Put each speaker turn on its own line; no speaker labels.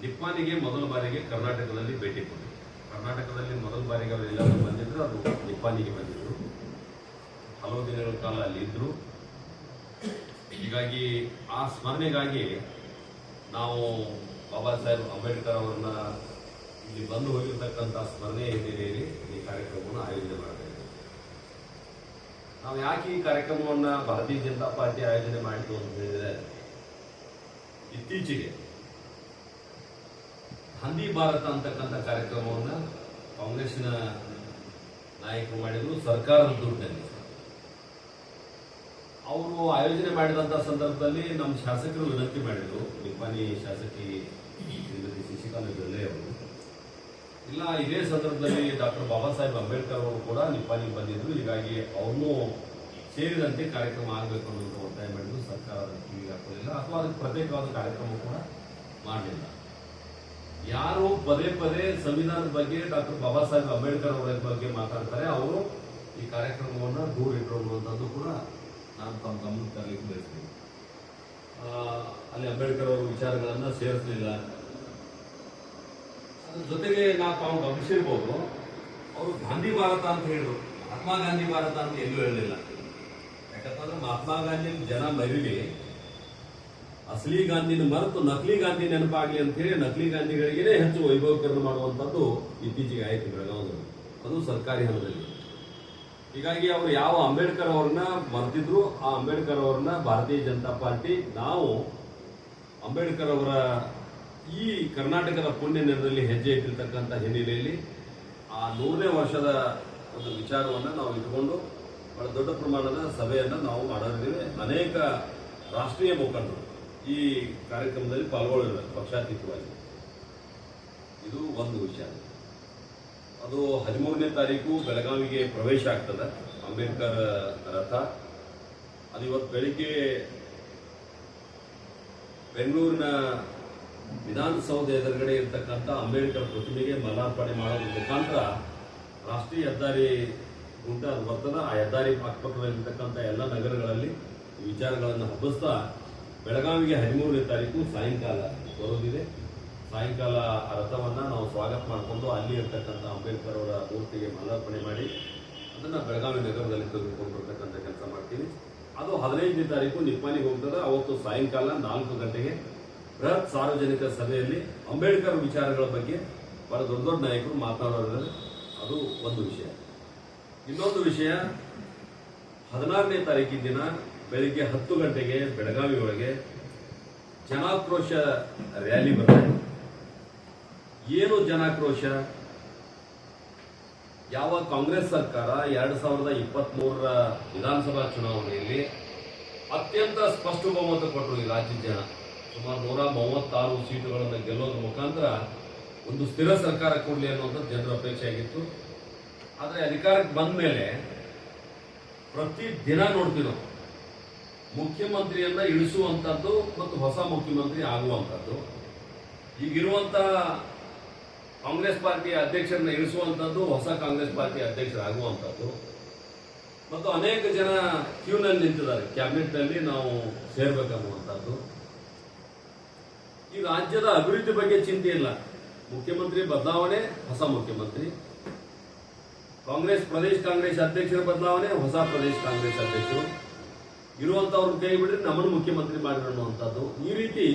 ನಿಪ್ಪಾಣಿಗೆ ಮೊದಲ ಬಾರಿಗೆ ಕರ್ನಾಟಕದಲ್ಲಿ ಭೇಟಿ ಕೊಟ್ಟರು. ಕರ್ನಾಟಕದಲ್ಲಿ ಮೊದಲ ಬಾರಿಗೆ ಅವರೆಲ್ಲರೂ ಬಂದಿದ್ರು, ಅದು ನಿಪ್ಪಾಣಿಗೆ ಬಂದಿದ್ರು. ಹಲವು ದಿನಗಳ ಕಾಲ ಅಲ್ಲಿ ಇದ್ರು. ಹೀಗಾಗಿ ಆ ಸ್ಮರಣೆಗಾಗಿ ನಾವು ಬಾಬಾ ಸಾಹೇಬ್ ಅಂಬೇಡ್ಕರ್ ಅವರನ್ನ ಇಲ್ಲಿ ಬಂದು ಹೋಗಿರ್ತಕ್ಕಂಥ ಸ್ಮರಣೆ ಹಿನ್ನೆಲೆಯಲ್ಲಿ ಈ ಕಾರ್ಯಕ್ರಮವನ್ನು ಆಯೋಜನೆ ಮಾಡ್ತಾ ಇದ್ದೇವೆ. ನಾವು ಯಾಕೆ ಈ ಕಾರ್ಯಕ್ರಮವನ್ನು ಭಾರತೀಯ ಜನತಾ ಪಾರ್ಟಿ ಆಯೋಜನೆ ಮಾಡಿತು ಅಂತ ಹೇಳಿದ್ರೆ, ಇತ್ತೀಚೆಗೆ ಗಾಂಧಿ ಭಾರತ ಅಂತಕ್ಕಂಥ ಕಾರ್ಯಕ್ರಮವನ್ನು ಕಾಂಗ್ರೆಸ್ನ ನಾಯಕರು ಮಾಡಿದ್ರು, ಸರ್ಕಾರದ ದುಡ್ಡಿನಲ್ಲಿ. ಅವರು ಆಯೋಜನೆ ಮಾಡಿದಂಥ ಸಂದರ್ಭದಲ್ಲಿ ನಮ್ಮ ಶಾಸಕರು ವಿನಂತಿ ಮಾಡಿದರು, ನಿಪ್ಪಾಣಿ ಶಾಸಕಿ ಶ್ರೀಮತಿ ಶಶಿಕಲಾ ಜೊಲ್ಲೆ ಅವರು. ಇಲ್ಲ, ಇದೇ ಸಂದರ್ಭದಲ್ಲಿ ಡಾಕ್ಟರ್ ಬಾಬಾ ಸಾಹೇಬ್ ಅಂಬೇಡ್ಕರ್ ಅವರು ಕೂಡ ನಿಪ್ಪಾಣಿಗೆ ಬಂದಿದ್ರು, ಹೀಗಾಗಿ ಅವ್ರನ್ನೂ ಸೇರಿದಂತೆ ಕಾರ್ಯಕ್ರಮ ಆಗಬೇಕು ಅನ್ನೋದು ಒತ್ತಾಯ ಮಾಡಿದ್ರು. ಸರ್ಕಾರ ಅದಕ್ಕೆ ಕಿವಿಗೆ ಹಾಕೋದಿಲ್ಲ ಅಥವಾ ಅದಕ್ಕೆ ಪ್ರತ್ಯೇಕವಾದ ಕಾರ್ಯಕ್ರಮ ಕೂಡ ಮಾಡಲಿಲ್ಲ. ಯಾರು ಪದೇ ಪದೇ ಸಂವಿಧಾನದ ಬಗ್ಗೆ, ಡಾಕ್ಟರ್ ಬಾಬಾ ಸಾಹೇಬ್ ಅಂಬೇಡ್ಕರ್ ಅವರ ಬಗ್ಗೆ ಮಾತಾಡ್ತಾರೆ, ಅವರು ಈ ಕಾರ್ಯಕ್ರಮವನ್ನು ದೂರ ಇಟ್ಟರು ಅನ್ನುವಂಥದ್ದು ಕೂಡ ನಾನು ತಮ್ಮ ಗಮನಕ್ಕೆ ತರಲಿಕ್ಕೆ ಬಯಸ್ತೀನಿ. ಅಲ್ಲಿ ಅಂಬೇಡ್ಕರ್ ಅವರ ವಿಚಾರಗಳನ್ನು ಸೇರಿಸಲಿಲ್ಲ. ಅದ್ರ ಜೊತೆಗೆ ತಾವು ಗಮನಿಸಿರ್ಬೋದು, ಅವರು ಗಾಂಧಿ ಭಾರತ ಅಂತ ಹೇಳಿದ್ರು, ಮಹಾತ್ಮ ಗಾಂಧಿ ಭಾರತ ಅಂತ ಎಲ್ಲೂ ಹೇಳಲಿಲ್ಲ. ಯಾಕಂತಂದ್ರೆ ಮಹಾತ್ಮ ಗಾಂಧಿ ಜನ ಮರಿಲಿ, ಅಸಲಿ ಗಾಂಧಿನ ಮರೆತು ನಕಲಿ ಗಾಂಧಿ ನೆನಪಾಗ್ಲಿ ಅಂತ ಹೇಳಿ ನಕಲಿ ಗಾಂಧಿಗಳಿಗೇ ಹೆಚ್ಚು ವೈಭವೀಕರಣ ಮಾಡುವಂಥದ್ದು ಇತ್ತೀಚೆಗೆ ಆಯಿತು ಬೆಳಗಾವಿಯಲ್ಲಿ, ಅದು ಸರ್ಕಾರಿ ಹಣದಲ್ಲಿ. ಹೀಗಾಗಿ ಅವರು ಯಾವ ಅಂಬೇಡ್ಕರ್ ಅವ್ರನ್ನ ಮರೆತಿದ್ರು, ಆ ಅಂಬೇಡ್ಕರ್ ಅವ್ರನ್ನ ಭಾರತೀಯ ಜನತಾ ಪಾರ್ಟಿ ನಾವು ಅಂಬೇಡ್ಕರ್ ಅವರ ಈ ಕರ್ನಾಟಕದ ಪುಣ್ಯ ನೆಲದಲ್ಲಿ ಹೆಜ್ಜೆ ಇಟ್ಟಿರ್ತಕ್ಕಂಥ ಹಿನ್ನೆಲೆಯಲ್ಲಿ ಆ 100ನೇ ವರ್ಷದ ಒಂದು ವಿಚಾರವನ್ನು ನಾವು ಇಟ್ಕೊಂಡು ಬಹಳ ದೊಡ್ಡ ಪ್ರಮಾಣದ ಸಭೆಯನ್ನು ನಾವು ಮಾಡೋದಿದ್ದೇವೆ. ಅನೇಕ ರಾಷ್ಟ್ರೀಯ ಮುಖಂಡರು ಈ ಕಾರ್ಯಕ್ರಮದಲ್ಲಿ ಪಾಲ್ಗೊಳ್ಳಬೇಕು ಪಕ್ಷಾತೀತವಾಗಿ. ಇದು ಒಂದು ವಿಷಯ. ಅದು 13ನೇ ತಾರೀಕು ಬೆಳಗಾವಿಗೆ ಪ್ರವೇಶ ಆಗ್ತದೆ ಅಂಬೇಡ್ಕರ್ ರಥ. ಅದು ಇವತ್ತು ಬೆಳಿಗ್ಗೆ ಬೆಂಗಳೂರಿನ ವಿಧಾನಸೌಧ ಎದುರುಗಡೆ ಇರತಕ್ಕಂಥ ಅಂಬೇಡ್ಕರ್ ಪ್ರತಿಮೆಗೆ ಮಾಲಾರ್ಪಣೆ ಮಾಡೋದ್ರ ಮುಖಾಂತರ ರಾಷ್ಟ್ರೀಯ ಹೆದ್ದಾರಿ ಗುಂಟ ಅದು ಬರ್ತದೆ. ಆ ಹೆದ್ದಾರಿ ಅಕ್ಕಪಕ್ಕದಲ್ಲಿರ್ತಕ್ಕಂಥ ಎಲ್ಲ ನಗರಗಳಲ್ಲಿ ಈ ವಿಚಾರಗಳನ್ನು ಹಬ್ಬಿಸ್ತಾ ಬೆಳಗಾವಿಗೆ 13ನೇ ತಾರೀಕು ಸಾಯಂಕಾಲ ಬರೋದಿದೆ. ಸಾಯಂಕಾಲ ಆ ರಥವನ್ನು ನಾವು ಸ್ವಾಗತ ಮಾಡಿಕೊಂಡು ಅಲ್ಲಿ ಇರ್ತಕ್ಕಂಥ ಅಂಬೇಡ್ಕರ್ ಅವರ ಮೂರ್ತಿಗೆ ಮಾಲಾರ್ಪಣೆ ಮಾಡಿ ಅದನ್ನು ಬೆಳಗಾವಿ ನಗರದಲ್ಲಿ ತೆಗೆದುಕೊಂಡು ಬರ್ತಕ್ಕಂಥ ಕೆಲಸ ಮಾಡ್ತೀವಿ. ಅದು 15ನೇ ತಾರೀಕು ನಿಪ್ಪಾಣಿಗೆ ಹೋಗ್ತದೆ. ಅವತ್ತು ಸಾಯಂಕಾಲ 4 ಗಂಟೆಗೆ ಬೃಹತ್ ಸಾರ್ವಜನಿಕ ಸಭೆಯಲ್ಲಿ ಅಂಬೇಡ್ಕರ್ ವಿಚಾರಗಳ ಬಗ್ಗೆ ಬಹಳ ದೊಡ್ಡ ದೊಡ್ಡ ನಾಯಕರು ಮಾತನಾಡೋದಿದ್ದಾರೆ. ಅದು ಒಂದು ವಿಷಯ. ಇನ್ನೊಂದು ವಿಷಯ, 16ನೇ ತಾರೀಕಿನ ದಿನ ಬೆಳಿಗ್ಗೆ 10 ಗಂಟೆಗೆ ಬೆಳಗಾವಿ ಒಳಗೆ ಜನಾಕ್ರೋಶ ರ್ಯಾಲಿ ಬರ್ತದೆ. ಏನು ಜನಾಕ್ರೋಶ? ಯಾವ ಕಾಂಗ್ರೆಸ್ ಸರ್ಕಾರ 2023ರ ವಿಧಾನಸಭಾ ಚುನಾವಣೆಯಲ್ಲಿ ಅತ್ಯಂತ ಸ್ಪಷ್ಟ ಬಹುಮತ ಕೊಟ್ಟರು ಈ ರಾಜ್ಯದ ಜನ, ಸುಮಾರು 136 ಸೀಟುಗಳನ್ನು ಗೆಲ್ಲೋದ್ರ ಮುಖಾಂತರ ಒಂದು ಸ್ಥಿರ ಸರ್ಕಾರ ಕೊಡಲಿ ಅನ್ನೋದು ಜನರ ಅಪೇಕ್ಷೆ ಆಗಿತ್ತು. ಆದರೆ ಅಧಿಕಾರಕ್ಕೆ ಬಂದ ಮೇಲೆ ಪ್ರತಿ ದಿನ ನೋಡ್ತೀವಿ ನಾವು ಮುಖ್ಯಮಂತ್ರಿಯನ್ನ ಇಳಿಸುವಂಥದ್ದು ಮತ್ತು ಹೊಸ ಮುಖ್ಯಮಂತ್ರಿ ಆಗುವಂಥದ್ದು. ಈಗಿರುವಂತ ಕಾಂಗ್ರೆಸ್ ಪಾರ್ಟಿಯ ಅಧ್ಯಕ್ಷರನ್ನ ಇಳಿಸುವಂಥದ್ದು, ಹೊಸ ಕಾಂಗ್ರೆಸ್ ಪಾರ್ಟಿ ಅಧ್ಯಕ್ಷರಾಗುವಂಥದ್ದು. ಮತ್ತು ಅನೇಕ ಜನ ಕ್ಯೂನಲ್ಲಿ ನಿಂತಿದ್ದಾರೆ, ಕ್ಯಾಬಿನೆಟ್ನಲ್ಲಿ ನಾವು ಸೇರ್ಬೇಕನ್ನುವಂಥದ್ದು. ಈ ರಾಜ್ಯದ ಅಭಿವೃದ್ಧಿ ಬಗ್ಗೆ ಚಿಂತೆ ಇಲ್ಲ. ಮುಖ್ಯಮಂತ್ರಿ ಬದಲಾವಣೆ, ಹೊಸ ಮುಖ್ಯಮಂತ್ರಿ. ಪ್ರದೇಶ ಕಾಂಗ್ರೆಸ್ ಅಧ್ಯಕ್ಷರ ಬದಲಾವಣೆ, ಹೊಸ ಪ್ರದೇಶ ಕಾಂಗ್ರೆಸ್ ಅಧ್ಯಕ್ಷರು. ಇರುವಂತವ್ರನ್ನ ಕೈ ಬಿಡ್ರಿ, ನಮ್ಮನ್ನು ಮುಖ್ಯಮಂತ್ರಿ ಮಾಡಿರುವಂತದ್ದು. ಈ ರೀತಿ